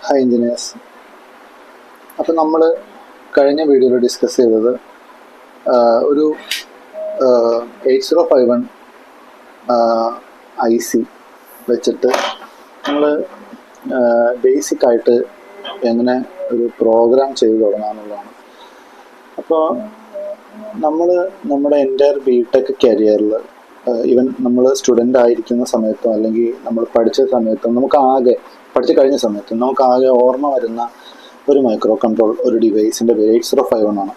Hi engineers. അപ്പോൾ നമ്മൾ കഴിഞ്ഞ വീഡിയോയിൽ ഡിസ്കസ് ചെയ്തത് ഒരു 8051 IC വെച്ചിട്ട് നമ്മൾ ബേസിക്കായിട്ട് എങ്ങനെ ഒരു പ്രോഗ്രാം ചെയ്ത് തുടങ്ങാമെന്നുള്ളതാണ്. അപ്പോൾ നമ്മൾ നമ്മുടെ എൻ്റയർ ബിടെക് കരിയറിൽ ഈവൻ നമ്മൾ സ്റ്റുഡൻ്റ് ആയിരിക്കുന്ന സമയത്തും അല്ലെങ്കിൽ നമ്മൾ പഠിച്ച സമയത്തും പഠിച്ചു കഴിഞ്ഞ സമയത്തും നമുക്കാകെ ഓർമ്മ വരുന്ന ഒരു മൈക്രോ കൺട്രോൾ ഒരു ഡിവൈസിൻ്റെ പേര് 8051 ആണ്.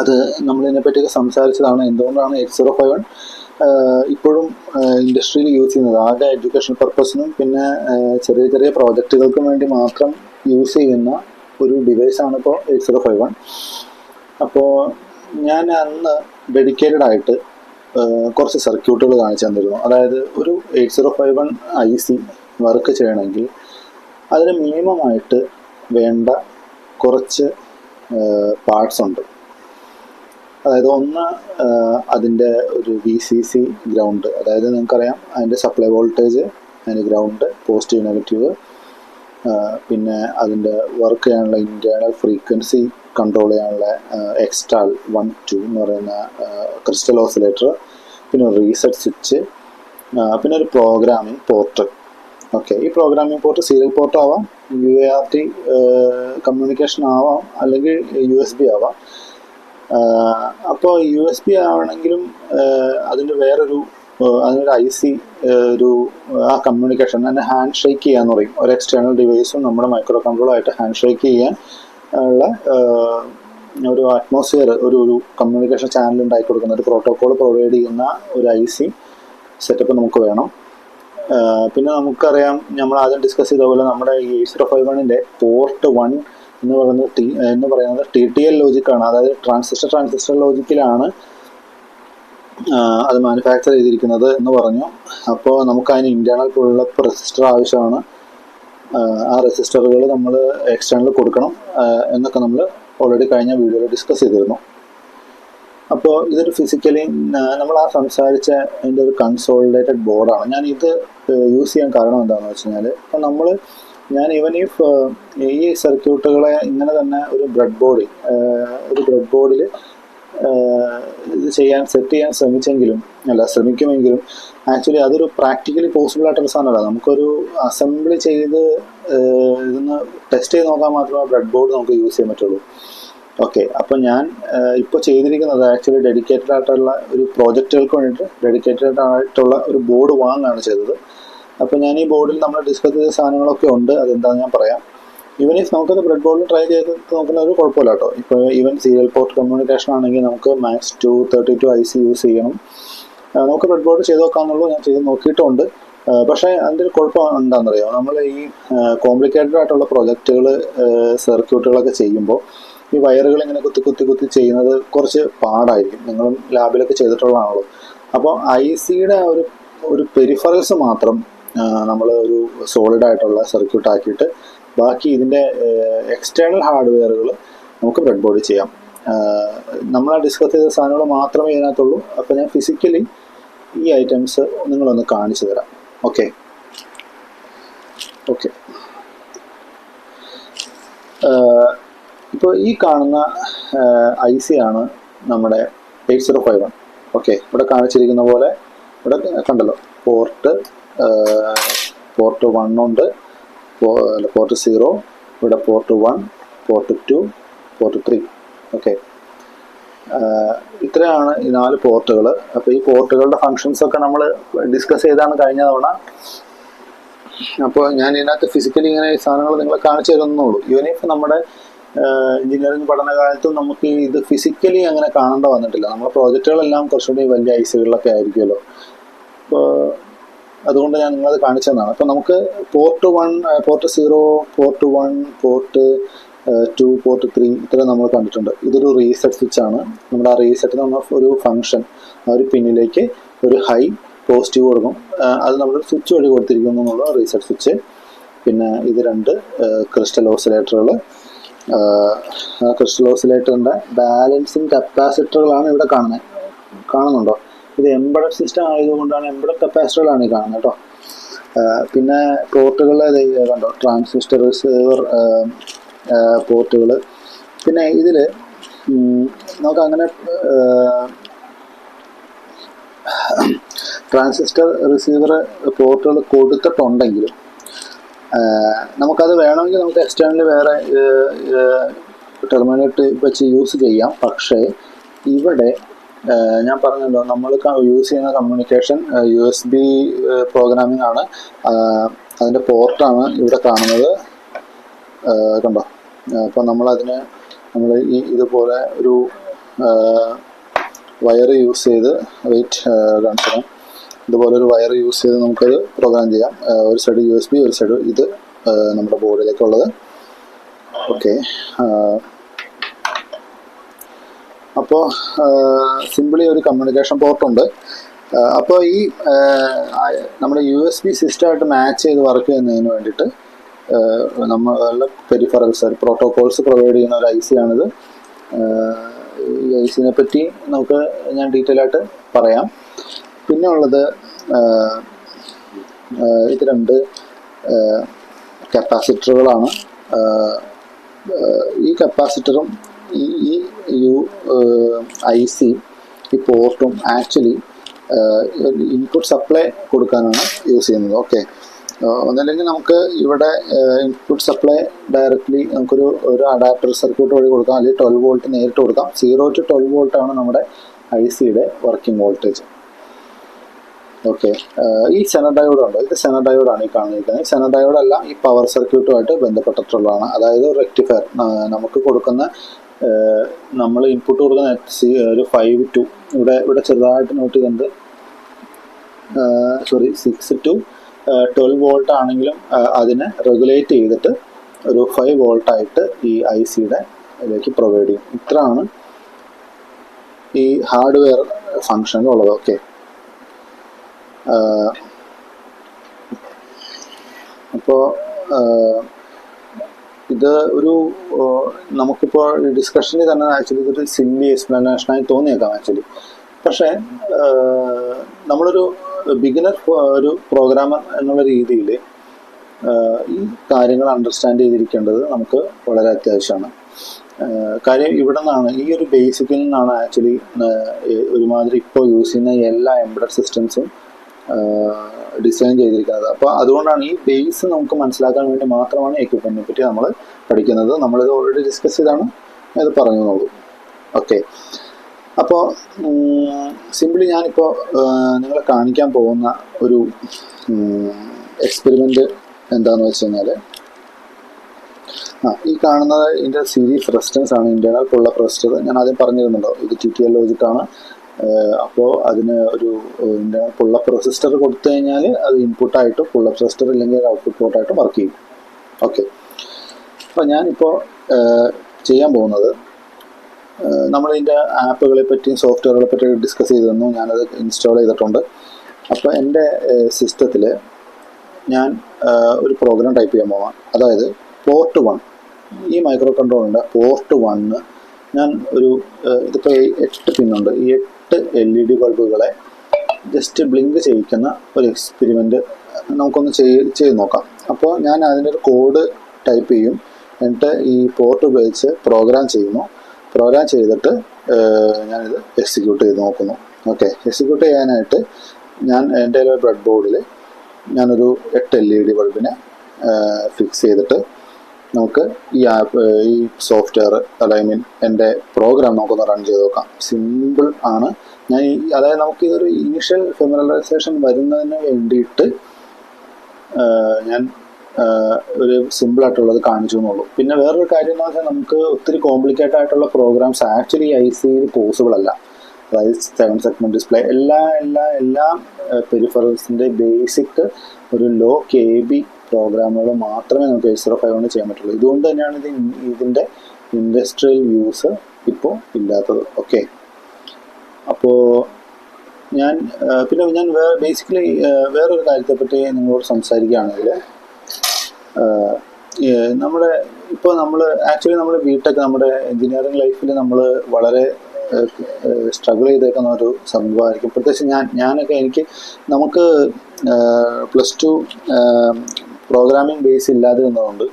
അത് നമ്മളിതിനെപ്പറ്റിയൊക്കെ സംസാരിച്ചതാണ്. എന്തുകൊണ്ടാണ് 8051 ഇപ്പോഴും ഇൻഡസ്ട്രിയിൽ യൂസ് ചെയ്യുന്നത്? ആകെ എഡ്യൂക്കേഷൻ പർപ്പസിനും പിന്നെ ചെറിയ ചെറിയ പ്രോജക്റ്റുകൾക്കും വേണ്ടി മാത്രം യൂസ് ചെയ്യുന്ന ഒരു ഡിവൈസാണ് ഇപ്പോൾ 8051. അപ്പോൾ ഞാൻ അന്ന് ഡെഡിക്കേറ്റഡ് ആയിട്ട് കുറച്ച് സർക്യൂട്ടുകൾ കാണിച്ചു തന്നിരുന്നു. അതായത് ഒരു 8051 IC വർക്ക് ചെയ്യണമെങ്കിൽ അതിന് മിനിമമായിട്ട് വേണ്ട കുറച്ച് പാർട്സ് ഉണ്ട്. അതായത് ഒന്ന്, അതിൻ്റെ ഒരു VCC ഗ്രൗണ്ട്, അതായത് നിങ്ങൾക്കറിയാം അതിൻ്റെ സപ്ലൈ വോൾട്ടേജ്, അതിൻ്റെ ഗ്രൗണ്ട്, പോസിറ്റീവ് നെഗറ്റീവ്, പിന്നെ അതിൻ്റെ വർക്ക് ചെയ്യാനുള്ള ഇൻറ്റേർണൽ ഫ്രീക്വൻസി കൺട്രോൾ ചെയ്യാനുള്ള എക്സ്റ്റാൾ 1, 2 എന്ന് പറയുന്ന ക്രിസ്റ്റൽ ഓസിലേറ്റർ, പിന്നെ ഒരു റീസെറ്റ് സ്വിച്ച്, പിന്നെ ഒരു പ്രോഗ്രാമിംഗ് പോർട്ട്. ഓക്കെ, ഈ പ്രോഗ്രാമിംഗ് പോർട്ട് സീരിയൽ പോർട്ട് ആവാം, UART കമ്മ്യൂണിക്കേഷൻ ആവാം, അല്ലെങ്കിൽ USB ആവാം. അപ്പോൾ USB ആവണമെങ്കിലും അതിൻ്റെ അതിനൊരു IC ആ കമ്മ്യൂണിക്കേഷൻ തന്നെ ഹാൻഡ് ഷേക്ക് ചെയ്യാന്ന് പറയും. ഒരു എക്സ്റ്റേണൽ ഡിവൈസും നമ്മുടെ മൈക്രോ കൺട്രോളായിട്ട് ഹാൻഡ് ഷേക്ക് ചെയ്യാൻ ഉള്ള ഒരു അറ്റ്മോസ്ഫിയർ, ഒരു കമ്മ്യൂണിക്കേഷൻ ചാനൽ ഉണ്ടാക്കി കൊടുക്കുന്ന ഒരു പ്രോട്ടോക്കോൾ പ്രൊവൈഡ് ചെയ്യുന്ന ഒരു IC സെറ്റപ്പ് നമുക്ക് വേണം. പിന്നെ നമുക്കറിയാം, നമ്മൾ ആദ്യം ഡിസ്കസ് ചെയ്ത പോലെ നമ്മുടെ ഈ 8051 പോർട്ട് 1 എന്ന് പറയുന്നത് TTL ലോജിക്കാണ്. അതായത് ട്രാൻസിസ്റ്റർ ലോജിക്കിലാണ് അത് മാനുഫാക്ചർ ചെയ്തിരിക്കുന്നത് എന്ന് പറഞ്ഞു. അപ്പോൾ നമുക്ക് അതിന് ഇൻറ്റേർണൽ പുള്ളപ്പ് റെസിസ്റ്റർ ആവശ്യമാണ്. ആ റെസിസ്റ്ററുകൾ നമ്മൾ എക്സ്റ്റേണൽ കൊടുക്കണം എന്നൊക്കെ നമ്മൾ ഓൾറെഡി കഴിഞ്ഞ വീഡിയോയിൽ ഡിസ്കസ് ചെയ്തിരുന്നു. അപ്പോൾ ഇതൊരു ഫിസിക്കലി നമ്മൾ ആ സംസാരിച്ച അതിൻ്റെ ഒരു കൺസോളിഡേറ്റഡ് ബോർഡാണ്. ഞാൻ ഇത് യൂസ് ചെയ്യാൻ കാരണം എന്താണെന്ന് വെച്ച് കഴിഞ്ഞാൽ, അപ്പോൾ ഞാൻ ഈവൻ ഈ സർക്യൂട്ടുകളെ ഇങ്ങനെ തന്നെ ഒരു ബ്രെഡ് ബോർഡിൽ ഇത് സെറ്റ് ചെയ്യാൻ ശ്രമിക്കുമെങ്കിലും ആക്ച്വലി അതൊരു പ്രാക്ടിക്കലി പോസിബിൾ ആയിട്ടൊരു സാധനമല്ല. നമുക്കൊരു അസംബ്ലി ചെയ്ത് ഇതൊന്ന് ടെസ്റ്റ് ചെയ്ത് നോക്കാൻ മാത്രമേ ബ്രെഡ് ബോർഡ് നമുക്ക് യൂസ് ചെയ്യാൻ പറ്റുള്ളൂ. ഓക്കെ, അപ്പോൾ ഞാൻ ഇപ്പോൾ ചെയ്തിരിക്കുന്നത് ആക്ച്വലി ഡെഡിക്കേറ്റഡ് ആയിട്ടുള്ള ഒരു പ്രോജക്റ്റുകൾക്ക് വേണ്ടിയിട്ട് ഡെഡിക്കേറ്റഡ് ആയിട്ടുള്ള ഒരു ബോർഡ് വാങ്ങുകയാണ് ചെയ്തത്. അപ്പോൾ ഞാൻ ഈ ബോർഡിൽ നമ്മൾ ഡിസ്കസ് ചെയ്ത സാധനങ്ങളൊക്കെ ഉണ്ട്. അതെന്താണെന്ന് ഞാൻ പറയാം. ഈവൻ നമുക്കത് ബ്രെഡ് ബോർഡിൽ ട്രൈ ചെയ്ത് നോക്കുന്ന ഒരു കുഴപ്പമില്ല കേട്ടോ. ഇപ്പോൾ ഈവൻ സീരിയൽ പോർട്ട് കമ്മ്യൂണിക്കേഷൻ ആണെങ്കിൽ നമുക്ക് MAX 232 IC യൂസ് ചെയ്യണം. നമുക്ക് ബ്രെഡ് ബോർഡ് ചെയ്ത് നോക്കാമെന്നുള്ളൂ. ഞാൻ ചെയ്ത് നോക്കിയിട്ടുണ്ട്. പക്ഷേ അതിൻ്റെ ഒരു കുഴപ്പം എന്താണെന്നറിയോ, നമ്മൾ ഈ കോംപ്ലിക്കേറ്റഡ് ആയിട്ടുള്ള പ്രൊജക്റ്റുകൾ സർക്യൂട്ടുകളൊക്കെ ചെയ്യുമ്പോൾ ഈ വയറുകൾ ഇങ്ങനെ കുത്തി ചെയ്യുന്നത് കുറച്ച് പാടായിരിക്കും. നിങ്ങളും ലാബിലൊക്കെ ചെയ്തിട്ടുള്ളതാണല്ലോ. അപ്പോൾ ICയുടെ ഒരു പെരിഫറൽസ് മാത്രം നമ്മൾ ഒരു സോളിഡ് ആയിട്ടുള്ള സർക്യൂട്ട് ആക്കിയിട്ട് ബാക്കി ഇതിൻ്റെ എക്സ്റ്റേണൽ ഹാർഡ്വെയറുകൾ നമുക്ക് ബ്രെഡ് ബോർഡിൽ ചെയ്യാം. നമ്മൾ ഡിസ്കസ് ചെയ്ത സാധനങ്ങൾ മാത്രമേ ഇതിനകത്തുള്ളൂ. അപ്പോൾ ഞാൻ ഫിസിക്കലി ഈ ഐറ്റംസ് നിങ്ങളൊന്ന് കാണിച്ചു തരാം. ഓക്കെ, ഇപ്പോൾ ഈ കാണുന്ന IC ആണ് നമ്മുടെ 8051. ഓക്കെ, ഇവിടെ കാണിച്ചിരിക്കുന്ന പോലെ ഇവിടെ കണ്ടല്ലോ, പോർട്ട് 1 ഉണ്ട്, പോർട്ട് 0, ഇവിടെ പോർട്ട് 1, പോർട്ട് 2, പോർട്ട് 3. ഓക്കെ, ഇത്രയാണ് ഈ 4 പോർട്ടുകൾ. അപ്പോൾ ഈ പോർട്ടുകളുടെ ഫങ്ഷൻസൊക്കെ നമ്മൾ ഡിസ്കസ് ചെയ്താണ് കഴിഞ്ഞ തവണ. അപ്പോൾ ഞാൻ ഇതിനകത്ത് ഫിസിക്കലി ഇങ്ങനെ ഈ സാധനങ്ങൾ നിങ്ങളെ കാണിച്ചു തരുന്നുള്ളൂ. ഈവൻ ഇഫ് നമ്മുടെ എഞ്ചിനീയറിംഗ് പഠനകാലത്തും നമുക്ക് ഇത് ഫിസിക്കലി അങ്ങനെ കാണേണ്ട വന്നിട്ടില്ല. നമ്മുടെ പ്രോജക്റ്റുകളെല്ലാം കുറച്ചുകൂടി വലിയ ICകളിലൊക്കെ ആയിരിക്കുമല്ലോ. അപ്പോൾ അതുകൊണ്ട് ഞാൻ നിങ്ങളത് കാണിച്ചതാണ്. അപ്പോൾ നമുക്ക് port 1, port 0, port 1, port 2, port 3 ഇത്ര നമ്മൾ കണ്ടിട്ടുണ്ട്. ഇതൊരു റീസെറ്റ് സ്വിച്ചാണ്. നമ്മുടെ ആ റീസെറ്റ് എന്ന് പറഞ്ഞ ഒരു ഫംഗ്ഷൻ, ആ ഒരു പിന്നിലേക്ക് ഒരു ഹൈ പോസിറ്റീവ് കൊടുക്കും. അത് നമ്മൾ സ്വിച്ച് വഴി കൊടുത്തിരിക്കുന്നു എന്നുള്ള റീസെറ്റ് സ്വിച്ച്. പിന്നെ ഇത് 2 ക്രിസ്റ്റൽ ഓസിലേറ്ററുകൾ. ക്രിസ്റ്റൽ ഓസിലേറ്ററിൻ്റെ ബാലൻസിങ് കപ്പാസിറ്ററുകളാണ് ഇവിടെ കാണുന്നുണ്ടോ? ഇത് എംബഡഡ് സിസ്റ്റം ആയതുകൊണ്ടാണ് എംബഡഡ് കപ്പാസിറ്ററുകളാണ് ഈ കാണുന്നത് കേട്ടോ. പിന്നെ പോർട്ടുകൾ കണ്ടോ, ട്രാൻസിസ്റ്റർ, റിസീവർ പോർട്ടുകൾ. പിന്നെ ഇതിൽ നമുക്കങ്ങനെ ട്രാൻസിസ്റ്റർ, റിസീവർ പോർട്ടുകൾ കൊടുത്തിട്ടുണ്ടെങ്കിലും നമുക്കത് വേണമെങ്കിൽ നമുക്ക് എക്സ്റ്റേണലി വേറെ ടെർമിനേറ്റ് വെച്ച് യൂസ് ചെയ്യാം. പക്ഷേ ഇവിടെ ഞാൻ പറഞ്ഞല്ലോ, നമ്മൾ യൂസ് ചെയ്യുന്ന കമ്മ്യൂണിക്കേഷൻ USB പ്രോഗ്രാമിംഗ് ആണ്. അതിൻ്റെ പോർട്ടാണ് ഇവിടെ കാണുന്നത്, കണ്ടോ. അപ്പം നമ്മൾ ഇതുപോലെ ഒരു വയർ യൂസ് ചെയ്ത് കാണിച്ചു, ഇതുപോലെ ഒരു വയർ യൂസ് ചെയ്ത് നമുക്കത് പ്രോഗ്രാം ചെയ്യാം. ഒരു സൈഡ് USB, ഒരു സൈഡ് ഇത് നമ്മുടെ ബോർഡിലേക്കുള്ളത്. ഓക്കെ, അപ്പോൾ സിമ്പിളി ഒരു കമ്മ്യൂണിക്കേഷൻ പോർട്ടുണ്ട്. അപ്പോൾ ഈ നമ്മുടെ USB സിസ്റ്റമായിട്ട് മാച്ച് ചെയ്ത് വർക്ക് ചെയ്യുന്നതിന് വേണ്ടിയിട്ട് നമ്മളുടെ പെരിഫറൽസ്, പ്രോട്ടോകോൾസ് പ്രൊവൈഡ് ചെയ്യുന്ന ഒരു IC ആണിത്. ഈ ICനെ പറ്റി ഞാൻ ഡീറ്റെയിൽ ആയിട്ട് പറയാം. പിന്നെ ഉള്ളത് ഇത് 2 കപ്പാസിറ്ററുകളാണ്. ഈ കപ്പാസിറ്ററും ഈ IC, ഈ പോർട്ടും ആക്ച്വലി ഇൻപുട്ട് സപ്ലൈ കൊടുക്കാനാണ് യൂസ് ചെയ്യുന്നത്. ഓക്കെ, ഒന്നല്ലെങ്കിൽ നമുക്ക് ഇവിടെ ഇൻപുട്ട് സപ്ലൈ ഡയറക്റ്റ്ലി ഒരു അഡാപ്റ്റർ സർക്യൂട്ട് വഴി കൊടുക്കാം, അല്ലെങ്കിൽ 12 വോൾട്ട് നേരിട്ട് കൊടുക്കാം. 0 to 12 വോൾട്ടാണ് നമ്മുടെ ICയുടെ വർക്കിംഗ് വോൾട്ടേജ്. ഓക്കെ, ഈ സെനഡയോഡ് ഉണ്ട്, ഇത് സെനഡയോഡാണ് ഈ കാണിക്കുന്നത്. സെനഡയോഡെല്ലാം ഈ പവർ സർക്യൂട്ടുമായിട്ട് ബന്ധപ്പെട്ടിട്ടുള്ളതാണ്. അതായത് റെക്ടിഫയർ, നമുക്ക് കൊടുക്കുന്ന നമ്മൾ ഇൻപുട്ട് കൊടുക്കുന്ന ഒരു 5 to ഇവിടെ ചെറുതായിട്ട് നോട്ട് ചെയ്തിട്ടുണ്ട്, 6 to 12 വോൾട്ട് ആണെങ്കിലും അതിനെ റെഗുലേറ്റ് ചെയ്തിട്ട് ഒരു 5 വോൾട്ടായിട്ട് ഈ ICയുടെ ഇതിലേക്ക് പ്രൊവൈഡ് ചെയ്യും. ഇത്രയാണ് ഈ ഹാർഡ്വെയർ ഫങ്ഷനിലുള്ളത്. ഓക്കെ, അപ്പോൾ ഇത് നമുക്കിപ്പോൾ ഡിസ്കഷനിൽ തന്നെ ആക്ച്വലി ഇതൊരു സില്ലി എക്സ്പ്ലനേഷനായി തോന്നിയേക്കാം ആക്ച്വലി. പക്ഷേ നമ്മളൊരു ബിഗിനർ, ഒരു പ്രോഗ്രാമർ എന്നുള്ള രീതിയിൽ ഈ കാര്യങ്ങൾ അണ്ടർസ്റ്റാൻഡ് ചെയ്തിരിക്കേണ്ടത് നമുക്ക് വളരെ അത്യാവശ്യമാണ്. കാര്യം ഇവിടെ നിന്നാണ്, ഈ ഒരു ബേസിക്കിൽ നിന്നാണ് ആക്ച്വലി ഒരുമാതിരി ഇപ്പോൾ യൂസ് ചെയ്യുന്ന എല്ലാ എംബഡഡ് സിസ്റ്റംസും ഡിസൈൻ ചെയ്തിരിക്കുന്നത്. അപ്പോൾ അതുകൊണ്ടാണ് ഈ ബേസ് നമുക്ക് മനസ്സിലാക്കാൻ വേണ്ടി മാത്രമാണ് എക്യുപ്മെൻറ്റിനെ പറ്റി നമ്മൾ പഠിക്കുന്നത്. നമ്മളിത് ഓൾറെഡി ഡിസ്കസ് ചെയ്താണ് ഇത് പറഞ്ഞോളൂ. ഓക്കെ, അപ്പോൾ സിംപിളി ഞാനിപ്പോൾ നിങ്ങളെ കാണിക്കാൻ പോകുന്ന ഒരു എക്സ്പെരിമെൻ്റ് എന്താണെന്ന് വെച്ച് കഴിഞ്ഞാൽ, ഈ കാണുന്നത് ഇതിൻ്റെ സീരീസ് റെസിസ്റ്റൻസ് ആണ്, ഇൻറ്റേർണൽ പുൾ അപ്പ് റെസിസ്റ്റർ. ഞാൻ ആദ്യം പറഞ്ഞിരുന്നുണ്ടോ, ഇത് TTL ലോജിക്കാണ്. അപ്പോൾ അതിന് ഒരു ഇൻറ്റേർണൽ പുൾ അപ്പ് റെസിസ്റ്റർ കൊടുത്തു കഴിഞ്ഞാൽ അത് ഇൻപുട്ടായിട്ട്, പുൾ അപ്പ് റെസിസ്റ്റർ ഇല്ലെങ്കിൽ അത് ഔട്ട്പുട്ട് പോർട്ടായിട്ട് വർക്ക് ചെയ്യും. ഓക്കെ, അപ്പോൾ ഞാനിപ്പോൾ ചെയ്യാൻ പോകുന്നത്, നമ്മളിതിൻ്റെ ആപ്പുകളെ പറ്റിയും സോഫ്റ്റ്വെയറുകളെ പറ്റിയും ഡിസ്കസ് ചെയ്ത് തന്നു, ഞാനത് ഇൻസ്റ്റാൾ ചെയ്തിട്ടുണ്ട്. അപ്പോൾ എൻ്റെ സിസ്റ്റത്തിൽ ഞാൻ ഒരു പ്രോഗ്രാം ടൈപ്പ് ചെയ്യാൻ പോകാം. അതായത് പോർട്ട് 1, ഈ മൈക്രോ കൺട്രോളറിൻ്റെ പോർട്ട് 1 ഞാൻ ഇതിപ്പോൾ 8 പിന്നുണ്ട്, ഈ 8 LED ബൾബുകളെ ജസ്റ്റ് ബ്ലിങ്ക് ചെയ്യിക്കുന്ന ഒരു എക്സ്പെരിമെൻറ്റ് നമുക്കൊന്ന് ചെയ്ത് നോക്കാം. അപ്പോൾ ഞാൻ അതിൻ്റെ ഒരു കോഡ് ടൈപ്പ് ചെയ്യും, എന്നിട്ട് ഈ പോർട്ട് ഉപയോഗിച്ച് പ്രോഗ്രാം ചെയ്യുന്നു. പ്രോഗ്രാം ചെയ്തിട്ട് ഞാനിത് എക്സിക്യൂട്ട് ചെയ്ത് നോക്കുന്നു. ഓക്കെ, എക്സിക്യൂട്ട് ചെയ്യാനായിട്ട് ഞാൻ എൻ്റെ ബ്രെഡ് ബോർഡിൽ ഞാനൊരു 8 LED ബൾബിനെ ഫിക്സ് ചെയ്തിട്ട് നമുക്ക് ഈ സോഫ്റ്റ്വെയർ, എൻ്റെ പ്രോഗ്രാം നമുക്കൊന്ന് റൺ ചെയ്ത് നോക്കാം. സിമ്പിൾ ആണ്. അതായത് നമുക്കിതൊരു ഇനീഷ്യൽ ഫെമിലറൈസേഷൻ വരുന്നതിന് വേണ്ടിയിട്ട് ഞാൻ ഒരു സിമ്പിളായിട്ടുള്ളത് കാണിച്ചു എന്നുള്ളൂ. പിന്നെ വേറൊരു കാര്യം എന്ന് വെച്ചാൽ, നമുക്ക് ഒത്തിരി കോംപ്ലിക്കേറ്റഡ് ആയിട്ടുള്ള പ്രോഗ്രാംസ് ആക്ച്വലി ICയിൽ പോസിബിൾ അല്ല. അതായത് 7 സെഗ്മെൻറ്റ് ഡിസ്പ്ലേ, എല്ലാ പെരിഫറൽസിൻ്റെ ബേസിക് ഒരു ലോ KB പ്രോഗ്രാമുകൾ മാത്രമേ നമുക്ക് 805 കൊണ്ട് ചെയ്യാൻ പറ്റുള്ളൂ. ഇതുകൊണ്ട് തന്നെയാണ് ഇതിൻ്റെ ഇൻഡസ്ട്രിയൽ യൂസ് ഇപ്പോൾ ഇല്ലാത്തത്. ഓക്കെ, അപ്പോൾ ഞാൻ ബേസിക്കലി വേറൊരു കാര്യത്തെപ്പറ്റി നിങ്ങളോട് സംസാരിക്കുകയാണെങ്കിൽ, നമ്മൾ ആക്ച്വലി നമ്മൾ BTech, നമ്മുടെ എൻജിനീയറിംഗ് ലൈഫിൽ നമ്മൾ വളരെ സ്ട്രഗിൾ ചെയ്തേക്കുന്ന ഒരു സംഭവമായിരിക്കും. പ്രത്യേകിച്ച് ഞാനൊക്കെ നമുക്ക് +2 പ്രോഗ്രാമിംഗ് ബേസ് ഇല്ലാതെ വന്നതുകൊണ്ട്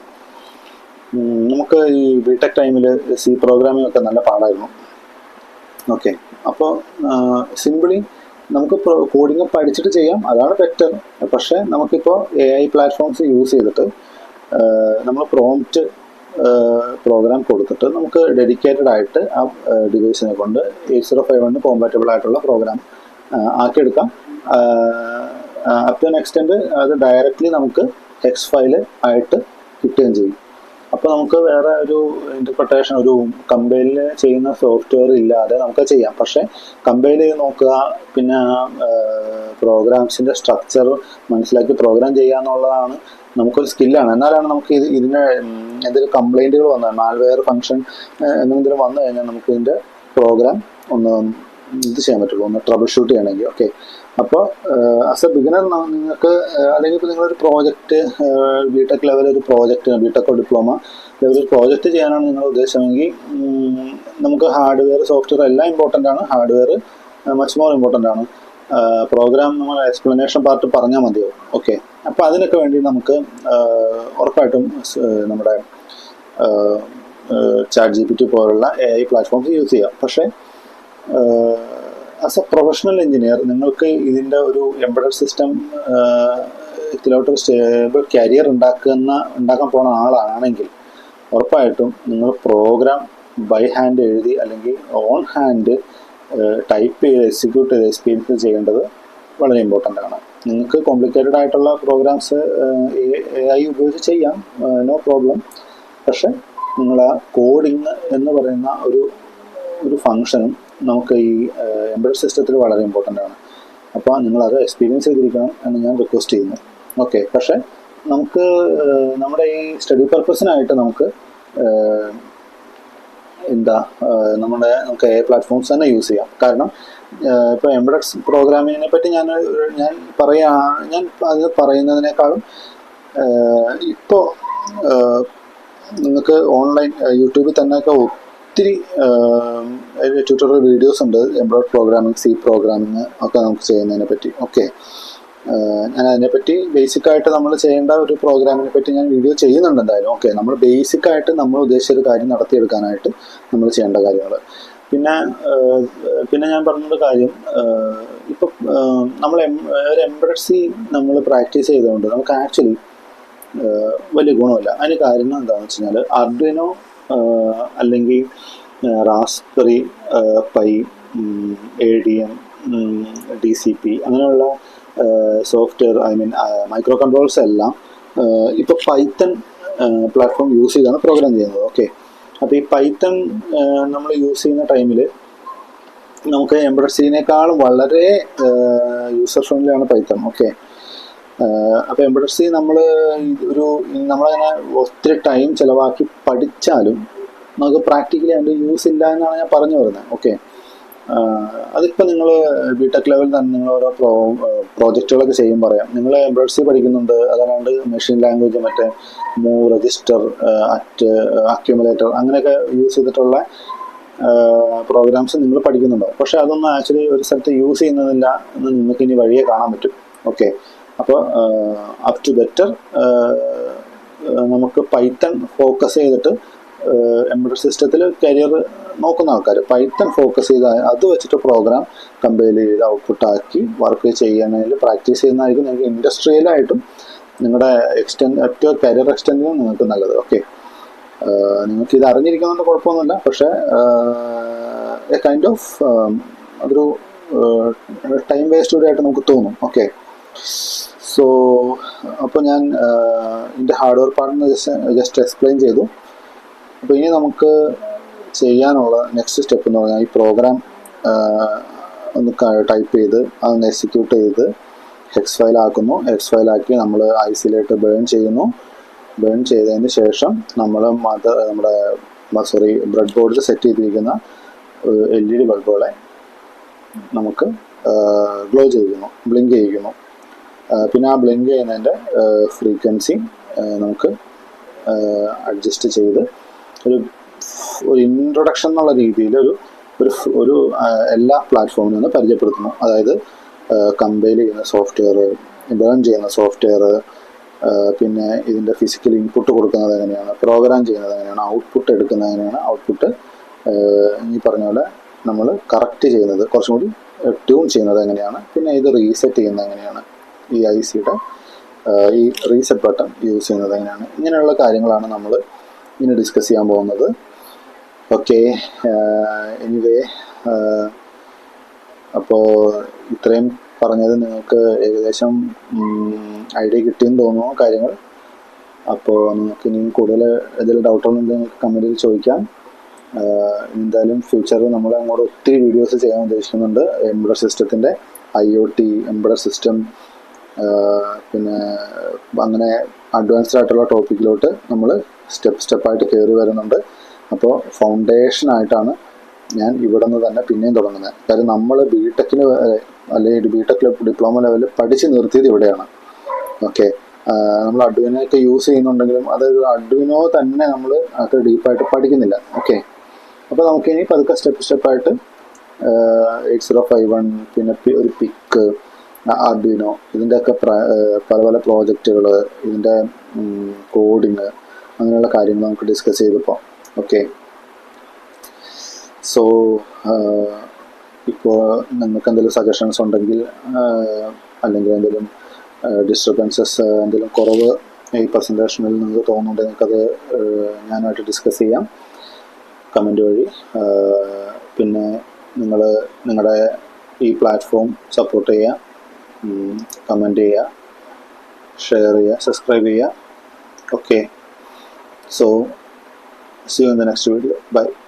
നമുക്ക് ഈ ബിടെക് ടൈമിൽ സി പ്രോഗ്രാമിംഗ് ഒക്കെ നല്ല പാടായിരുന്നു. ഓക്കെ, അപ്പോൾ സിംപിളി നമുക്ക് കോഡിങ് പഠിച്ചിട്ട് ചെയ്യാം, അതാണ് ബെറ്റർ. പക്ഷേ നമുക്കിപ്പോൾ AI പ്ലാറ്റ്ഫോംസ് യൂസ് ചെയ്തിട്ട് നമ്മൾ പ്രോംപ്റ്റ് പ്രോഗ്രാം കൊടുത്തിട്ട് നമുക്ക് ഡെഡിക്കേറ്റഡ് ആയിട്ട് ആ ഡിവൈസിനെ കൊണ്ട് 8051 കോമ്പാറ്റബിൾ ആയിട്ടുള്ള പ്രോഗ്രാം ആക്കിയെടുക്കാം. അപ് ടു ആൻ എക്സ്റ്റെൻറ്റ് അത് ഡയറക്റ്റ്ലി നമുക്ക് ടെക്സ്റ്റ് ഫയൽ ആയിട്ട് കിട്ടുകയും ചെയ്യും. അപ്പോൾ നമുക്ക് വേറെ ഒരു ഇൻ്റർപ്രിട്ടേഷൻ, ഒരു കമ്പൈൽ ചെയ്യുന്ന സോഫ്റ്റ്വെയർ ഇല്ലാതെ നമുക്ക് ചെയ്യാം. പക്ഷേ കമ്പൈൽ ചെയ്ത് നോക്കുക, പിന്നെ പ്രോഗ്രാംസിൻ്റെ സ്ട്രക്ചർ മനസ്സിലാക്കി പ്രോഗ്രാം ചെയ്യുക എന്നുള്ളതാണ് നമുക്കൊരു സ്കില്ലാണ്. എന്നാലാണ് നമുക്ക് ഇതിന് എന്തെങ്കിലും കംപ്ലൈൻറ്റുകൾ വന്നാൽ, മാൽവെയർ ഫംഗ്ഷൻ എന്തെങ്കിലും വന്നു കഴിഞ്ഞാൽ നമുക്ക് ഇതിൻ്റെ പ്രോഗ്രാം ഒന്ന് ഇത് ചെയ്യാൻ പറ്റുള്ളൂ, ഒന്ന് ട്രബിൾ ഷൂട്ട് ചെയ്യണമെങ്കിൽ. ഓക്കെ, അപ്പോൾ ആസ് എ ബിഗിനർ നിങ്ങൾക്ക്, അല്ലെങ്കിൽ ഇപ്പോൾ നിങ്ങളൊരു പ്രോജക്റ്റ് ബിടെക് ലെവൽ ഒരു പ്രോജക്റ്റ്, ബിടെക് ഡിപ്ലോമ ലെവൽ ഒരു പ്രോജക്റ്റ് ചെയ്യാനാണ് നിങ്ങൾ ഉദ്ദേശമെങ്കിൽ നമുക്ക് ഹാർഡ്വെയർ സോഫ്റ്റ്വെയർ എല്ലാം ഇമ്പോർട്ടൻ്റ് ആണ്. ഹാർഡ്വെയർ മച്ച് മോർ ഇമ്പോർട്ടൻ്റ് ആണ്. പ്രോഗ്രാം നമ്മൾ എക്സ്പ്ലനേഷൻ പാർട്ട് പറഞ്ഞാൽ മതിയോ? ഓക്കെ, അപ്പോൾ അതിനൊക്കെ വേണ്ടി നമുക്ക് ഉറപ്പായിട്ടും നമ്മുടെ ChatGPT പോലുള്ള AI പ്ലാറ്റ്ഫോംസ് യൂസ് ചെയ്യാം. പക്ഷേ ആസ് എ പ്രൊഫഷണൽ എഞ്ചിനീയർ നിങ്ങൾക്ക് ഇതിൻ്റെ ഒരു എംബഡഡ് സിസ്റ്റം ഇതിലോട്ട് സ്റ്റേബിൾ കരിയർ ഉണ്ടാക്കാൻ പോണ ആളാണെങ്കിൽ ഉറപ്പായിട്ടും നിങ്ങൾ പ്രോഗ്രാം ബൈ ഹാൻഡ് എഴുതി അല്ലെങ്കിൽ ഓൺ ഹാൻഡ് ടൈപ്പ് ചെയ്ത് എക്സിക്യൂട്ട് ചെയ്ത് എക്സ്പീരിയൻസ് ചെയ്യേണ്ടത് വളരെ ഇമ്പോർട്ടൻ്റ് ആണ്. നിങ്ങൾക്ക് കോംപ്ലിക്കേറ്റഡ് ആയിട്ടുള്ള പ്രോഗ്രാംസ് AI ഉപയോഗിച്ച് ചെയ്യാം, നോ പ്രോബ്ലം. പക്ഷേ നിങ്ങൾ ആ കോഡിങ് എന്ന് പറയുന്ന ഒരു ഫങ്ഷനും നമുക്ക് ഈ എംബഡഡ് സിസ്റ്റത്തിൽ വളരെ ഇമ്പോർട്ടൻ്റ് ആണ്. അപ്പോൾ നിങ്ങളത് എക്സ്പീരിയൻസ് ചെയ്തിരിക്കണം എന്ന് ഞാൻ റിക്വസ്റ്റ് ചെയ്യുന്നു. ഓക്കെ, പക്ഷേ നമുക്ക് നമ്മുടെ ഈ സ്റ്റഡി പർപ്പസിനായിട്ട് നമുക്ക് നമുക്ക് AI പ്ലാറ്റ്ഫോംസ് തന്നെ യൂസ് ചെയ്യാം. കാരണം ഇപ്പോൾ എംബഡഡ് പ്രോഗ്രാമിങ്ങിനെ പറ്റി ഞാൻ അത് പറയുന്നതിനേക്കാളും ഇപ്പോൾ നിങ്ങൾക്ക് ഓൺലൈൻ യൂട്യൂബിൽ തന്നെയൊക്കെ ഒത്തിരി ട്യൂട്ടോറിയൽ വീഡിയോസ് ഉണ്ട് എംബഡഡ് പ്രോഗ്രാമിംഗ്, സി പ്രോഗ്രാമിംഗ് ഒക്കെ നമുക്ക് ചെയ്യുന്നതിനെ പറ്റി. ഓക്കെ, ഞാൻ അതിനെപ്പറ്റി ബേസിക്കായിട്ട് നമ്മൾ ചെയ്യേണ്ട ഒരു പ്രോഗ്രാമിനെ പറ്റി ഞാൻ വീഡിയോ ചെയ്യുന്നുണ്ട് എന്തായാലും. ഓക്കെ, നമ്മൾ ബേസിക്കായിട്ട് നമ്മൾ ഉദ്ദേശിച്ചൊരു കാര്യം നടത്തിയെടുക്കാനായിട്ട് നമ്മൾ ചെയ്യേണ്ട കാര്യങ്ങൾ. പിന്നെ ഞാൻ പറഞ്ഞൊരു കാര്യം, ഇപ്പം നമ്മൾ ഒരു എംബഡഡ് സി നമ്മൾ പ്രാക്ടീസ് ചെയ്തുകൊണ്ട് നമുക്ക് ആക്ച്വലി വലിയ ഗുണമില്ല. അതിന് കാരണം എന്താണെന്ന് വെച്ച് കഴിഞ്ഞാൽ ആർഡുയിനോ അല്ലെങ്കിൽ റാസ്ബെറി പൈ, ADM, DCP അങ്ങനെയുള്ള സോഫ്റ്റ്വെയർ, മൈക്രോ കൺട്രോൾസ് എല്ലാം ഇപ്പോൾ പൈത്തൺ പ്ലാറ്റ്ഫോം യൂസ് ചെയ്താണ് പ്രോഗ്രാം ചെയ്യുന്നത്. ഓക്കെ, അപ്പോൾ ഈ പൈത്തൺ നമ്മൾ യൂസ് ചെയ്യുന്ന ടൈമിൽ നമുക്ക് എംബഡഡ് സിനേക്കാളും വളരെ യൂസർ ഫ്രണ്ട്ലി ആണ് പൈത്തൺ. ഓക്കെ, അപ്പോൾ എംബഡഡ് സി നമ്മളങ്ങനെ ഒത്തിരി ടൈം ചിലവാക്കി പഠിച്ചാലും നമുക്ക് പ്രാക്ടിക്കലി അതിൻ്റെ യൂസ് ഇല്ല എന്നാണ് ഞാൻ പറഞ്ഞു വരുന്നത്. ഓക്കെ, അതിപ്പോൾ നിങ്ങൾ ബിടെക് ലെവലിൽ തന്നെ നിങ്ങൾ ഓരോ പ്രോജക്റ്റുകളൊക്കെ ചെയ്യും പറയാം. നിങ്ങൾ എംബഡഡ് സി പഠിക്കുന്നുണ്ട്, അതല്ലാണ്ട് മെഷീൻ ലാംഗ്വേജ്, മറ്റേ മൂവ്, രജിസ്റ്റർ, അക്യുമുലേറ്റർ അങ്ങനെയൊക്കെ യൂസ് ചെയ്തിട്ടുള്ള പ്രോഗ്രാംസ് നിങ്ങൾ പഠിക്കുന്നുണ്ടോ? പക്ഷേ അതൊന്നും ആക്ച്വലി ഒരു സ്ഥലത്ത് യൂസ് ചെയ്യുന്നതില്ല എന്ന് നിങ്ങൾക്ക് ഇനി വഴിയെ കാണാൻ പറ്റും. ഓക്കെ, അപ്പോൾ അപ് ടു ബെറ്റർ നമുക്ക് പൈത്തൺ ഫോക്കസ് ചെയ്തിട്ട് എംബഡഡ് സിസ്റ്റത്തിൽ കരിയർ നോക്കുന്ന ആൾക്കാർ പൈത്തൺ ഫോക്കസ് ചെയ്ത് അത് വെച്ചിട്ട് പ്രോഗ്രാം കമ്പൈൽ ചെയ്ത് ഔട്ട്പുട്ടാക്കി വർക്ക് ചെയ്യാനായിട്ട് പ്രാക്ടീസ് ചെയ്യുന്നതായിരിക്കും നിങ്ങൾക്ക് ഇൻഡസ്ട്രിയലായിട്ടും നിങ്ങളുടെ കരിയർ എക്സ്റ്റെൻഡിനും നിങ്ങൾക്ക് നല്ലത്. ഓക്കെ, നിങ്ങൾക്ക് ഇത് അറിഞ്ഞിരിക്കുന്നതുകൊണ്ട് കുഴപ്പമൊന്നുമില്ല. പക്ഷേ കൈൻഡ് ഓഫ് അതൊരു ടൈം വേസ്റ്റ് കൂടി ആയിട്ട് നമുക്ക് തോന്നും. ഓക്കെ, സോ അപ്പോൾ ഞാൻ ഇതിൻ്റെ ഹാർഡ്വെയർ പാർട്ടിന് ജസ്റ്റ് എക്സ്പ്ലെയിൻ ചെയ്തു. അപ്പോൾ ഇനി നമുക്ക് ചെയ്യാനുള്ള നെക്സ്റ്റ് സ്റ്റെപ്പ് എന്ന് പറഞ്ഞാൽ ഈ പ്രോഗ്രാം ഒന്ന് ടൈപ്പ് ചെയ്ത് അതൊന്ന് എക്സിക്യൂട്ട് ചെയ്ത് ഹെക്സ് ഫയലാക്കുന്നു. ഹെക്സ് ഫയലാക്കി നമ്മൾ ഐസിയിലേക്ക് ബേൺ ചെയ്യുന്നു. ബേൺ ചെയ്തതിന് ശേഷം നമ്മൾ നമ്മുടെ ബ്രെഡ് ബോർഡിൽ സെറ്റ് ചെയ്തിരിക്കുന്ന LED ബൾബുകളെ നമുക്ക് ഗ്ലോ ചെയ്യിക്കുന്നു, ബ്ലിങ്ക് ചെയ്യിക്കുന്നു. പിന്നെ ആ ബ്ലിങ്ക് ചെയ്യുന്നതിൻ്റെ ഫ്രീക്വൻസി നമുക്ക് അഡ്ജസ്റ്റ് ചെയ്ത് ഒരു ഇൻട്രൊഡക്ഷൻ എന്നുള്ള രീതിയിൽ ഒരു ഒരു എല്ലാ പ്ലാറ്റ്ഫോമിൽ നിന്ന് പരിചയപ്പെടുത്തുന്നു. അതായത് കമ്പൈൽ ചെയ്യുന്ന സോഫ്റ്റ്വെയർ, ബേൺ ചെയ്യുന്ന സോഫ്റ്റ്വെയർ, പിന്നെ ഇതിൻ്റെ ഫിസിക്കൽ ഇൻപുട്ട് കൊടുക്കുന്നത് എങ്ങനെയാണ്, പ്രോഗ്രാം ചെയ്യുന്നത് എങ്ങനെയാണ്, ഔട്ട്പുട്ട് എടുക്കുന്നത് എങ്ങനെയാണ്, ഔട്ട്പുട്ട് ഈ പറഞ്ഞ പോലെ നമ്മൾ കറക്റ്റ് ചെയ്യുന്നത്, കുറച്ചും കൂടി ട്യൂൺ ചെയ്യുന്നത് എങ്ങനെയാണ്, പിന്നെ ഇത് റീസെറ്റ് ചെയ്യുന്നത് എങ്ങനെയാണ്, ഈ ICയുടെ ഈ റീസെറ്റ് ബട്ടൺ യൂസ് ചെയ്യുന്നത് എങ്ങനെയാണ്, ഇങ്ങനെയുള്ള കാര്യങ്ങളാണ് നമ്മൾ ഇനി ഡിസ്കസ് ചെയ്യാൻ പോകുന്നത്. ഓക്കെ, എനിവേ അപ്പോൾ ഇത്രയും പറഞ്ഞത് നിങ്ങൾക്ക് ഏകദേശം ഐഡിയ കിട്ടിയെന്ന് തോന്നുന്നു കാര്യങ്ങൾ. അപ്പോൾ നിങ്ങൾക്ക് ഇനിയും കൂടുതൽ എന്തെങ്കിലും ഡൗട്ടുകളുണ്ടെങ്കിൽ നിങ്ങൾക്ക് കമൻറ്റിൽ ചോദിക്കാം. എന്തായാലും ഫ്യൂച്ചറിൽ നമ്മൾ അങ്ങോട്ട് ഒത്തിരി വീഡിയോസ് ചെയ്യാൻ ഉദ്ദേശിക്കുന്നുണ്ട്. എംബഡഡ് സിസ്റ്റത്തിൻ്റെ IoT, എംബഡഡ് സിസ്റ്റം, പിന്നെ അങ്ങനെ അഡ്വാൻസ്ഡ് ആയിട്ടുള്ള ടോപ്പിക്കിലോട്ട് നമ്മൾ സ്റ്റെപ്പായിട്ട് കയറി വരുന്നുണ്ട്. അപ്പോൾ ഫൗണ്ടേഷനായിട്ടാണ് ഞാൻ ഇവിടെ നിന്ന് തന്നെ പിന്നെയും തുടങ്ങുന്നത്. കാര്യം നമ്മൾ BTech അല്ലെങ്കിൽ BTech ഡിപ്ലോമ ലെവലിൽ പഠിച്ച് നിർത്തിയത് ഇവിടെയാണ്. ഓക്കെ, നമ്മൾ അഡ്വിനൊക്കെ യൂസ് ചെയ്യുന്നുണ്ടെങ്കിലും അതൊരു അഡ്വിനോ തന്നെ നമ്മൾ അത്ര ഡീപ്പായിട്ട് പഠിക്കുന്നില്ല. ഓക്കെ, അപ്പോൾ നമുക്കിനി പതുക്കെ സ്റ്റെപ്പായിട്ട് 8051, പിന്നെ ഒരു പിക്ക്, അർഡുയിനോ, ഇതിൻ്റെയൊക്കെ പല പല പ്രോജക്റ്റുകൾ, ഇതിൻ്റെ കോഡിങ്, അങ്ങനെയുള്ള കാര്യങ്ങൾ നമുക്ക് ഡിസ്കസ് ചെയ്തപ്പോൾ. ഓക്കെ, സോ ഇപ്പോൾ നിങ്ങൾക്ക് എന്തെങ്കിലും സജഷൻസ് ഉണ്ടെങ്കിൽ, അല്ലെങ്കിൽ എന്തെങ്കിലും ഡിസ്റ്റർബൻസസ്, എന്തെങ്കിലും കുറവ് ഈ പ്രസൻറ്റേഷനിൽ നിങ്ങൾക്ക് തോന്നുന്നുണ്ടെങ്കിൽ നിങ്ങൾക്കത് ഞാനായിട്ട് ഡിസ്കസ് ചെയ്യാം കമൻറ്റ് വഴി. പിന്നെ നിങ്ങൾ നിങ്ങളുടെ ഈ പ്ലാറ്റ്ഫോം സപ്പോർട്ട് ചെയ്യുക, കമൻറ്റ് ചെയ്യുക, ഷെയർ ചെയ്യുക, സബ്സ്ക്രൈബ് ചെയ്യുക. Okay, so see you in the next video. Bye.